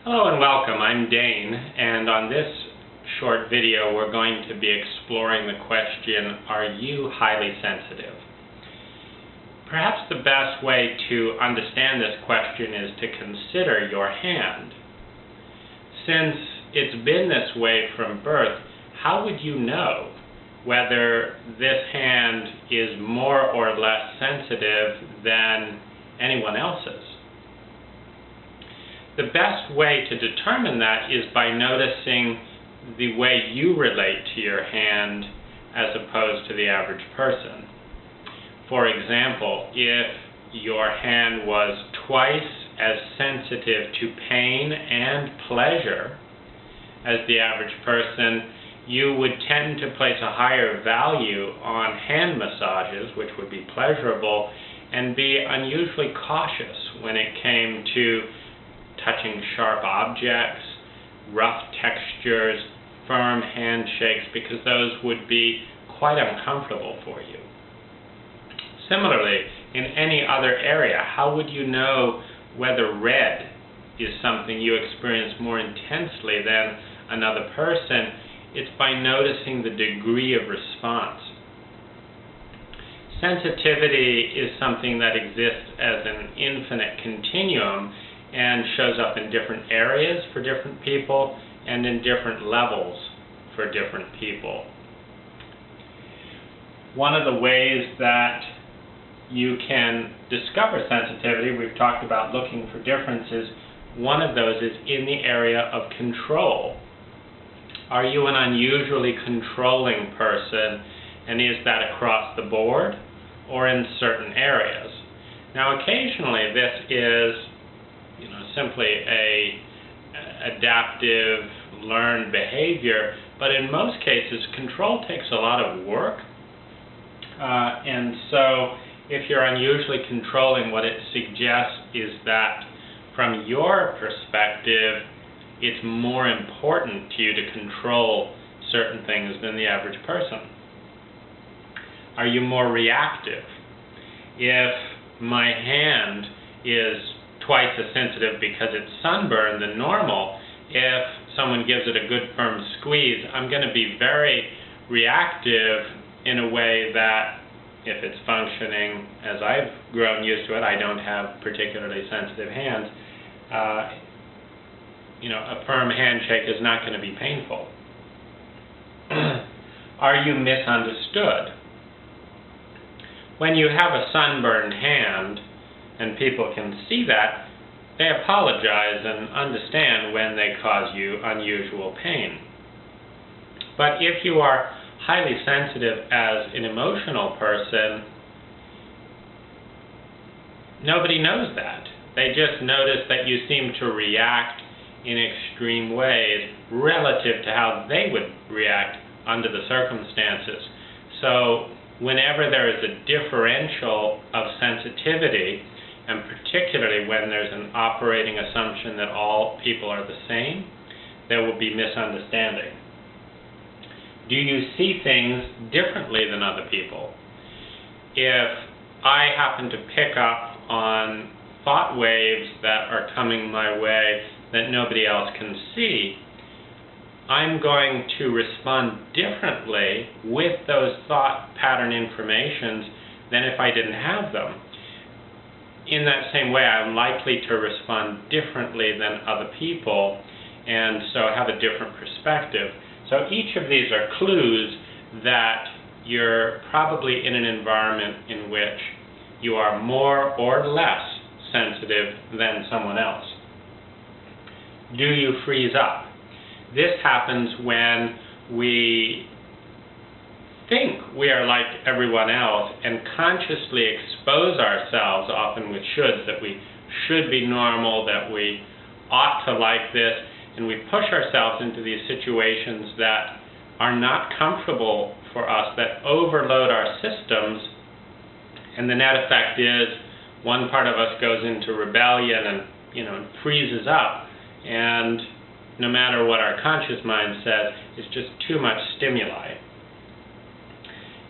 Hello and welcome. I'm Dane, and on this short video we're going to be exploring the question, are you highly sensitive? Perhaps the best way to understand this question is to consider your hand. Since it's been this way from birth, how would you know whether this hand is more or less sensitive than anyone else's? The best way to determine that is by noticing the way you relate to your hand as opposed to the average person. For example, if your hand was twice as sensitive to pain and pleasure as the average person, you would tend to place a higher value on hand massages, which would be pleasurable, and be unusually cautious when it came to touching sharp objects, rough textures, firm handshakes, because those would be quite uncomfortable for you. Similarly, in any other area, how would you know whether red is something you experience more intensely than another person? It's by noticing the degree of response. Sensitivity is something that exists as an infinite continuum and shows up in different areas for different people and in different levels for different people. One of the ways that you can discover sensitivity, we've talked about looking for differences, one of those is in the area of control. Are you an unusually controlling person, and is that across the board or in certain areas? Now occasionally this is simply a adaptive learned behavior, but in most cases control takes a lot of work, and so if you're unusually controlling, what it suggests is that from your perspective it's more important to you to control certain things than the average person. Are you more reactive? If my hand is twice as sensitive because it's sunburned than normal, if someone gives it a good firm squeeze, I'm going to be very reactive in a way that if it's functioning as I've grown used to it, I don't have particularly sensitive hands, a firm handshake is not going to be painful. Are you misunderstood? When you have a sunburned hand, and people can see that, they apologize and understand when they cause you unusual pain. But if you are highly sensitive as an emotional person, nobody knows that. They just notice that you seem to react in extreme ways relative to how they would react under the circumstances. So whenever there is a differential of sensitivity, and particularly when there's an operating assumption that all people are the same, there will be misunderstanding. Do you see things differently than other people? If I happen to pick up on thought waves that are coming my way that nobody else can see, I'm going to respond differently with those thought pattern informations than if I didn't have them. In that same way, I'm likely to respond differently than other people, and so have a different perspective. So each of these are clues that you're probably in an environment in which you are more or less sensitive than someone else. Do you freeze up? This happens when we think we are like everyone else and consciously expose ourselves, often with shoulds, that we should be normal, that we ought to like this, and we push ourselves into these situations that are not comfortable for us, that overload our systems, and the net effect is one part of us goes into rebellion and freezes up, and no matter what our conscious mind says, it's just too much stimuli.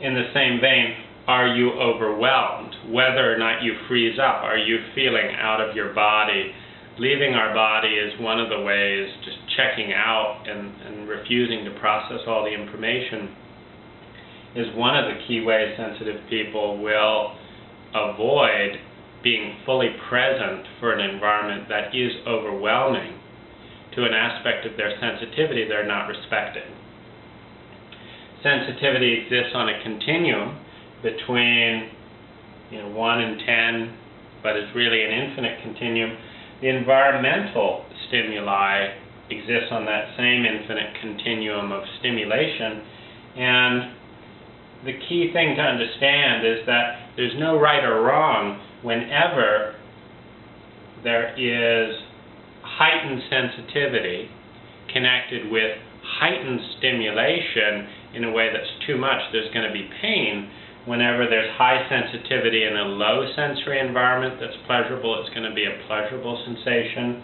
In the same vein, are you overwhelmed? Whether or not you freeze up, are you feeling out of your body? leaving our body is one of the ways, just checking out and refusing to process all the information is one of the key ways sensitive people will avoid being fully present for an environment that is overwhelming to an aspect of their sensitivity they're not respecting. Sensitivity exists on a continuum between 1 and 10, but it's really an infinite continuum. The environmental stimuli exists on that same infinite continuum of stimulation, and the key thing to understand is that there's no right or wrong whenever there is heightened sensitivity connected with heightened stimulation in a way that's too much. There's going to be pain. Whenever there's high sensitivity in a low sensory environment that's pleasurable, it's going to be a pleasurable sensation.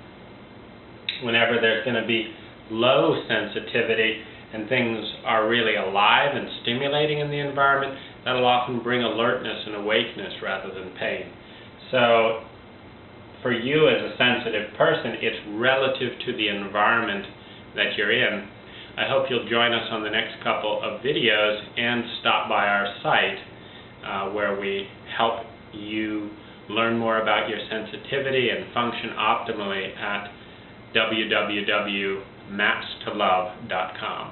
Whenever there's going to be low sensitivity and things are really alive and stimulating in the environment, that'll often bring alertness and awakeness rather than pain. So for you as a sensitive person, it's relative to the environment that you're in. I hope you'll join us on the next couple of videos and stop by our site where we help you learn more about your sensitivity and function optimally at www.mapstolove.com.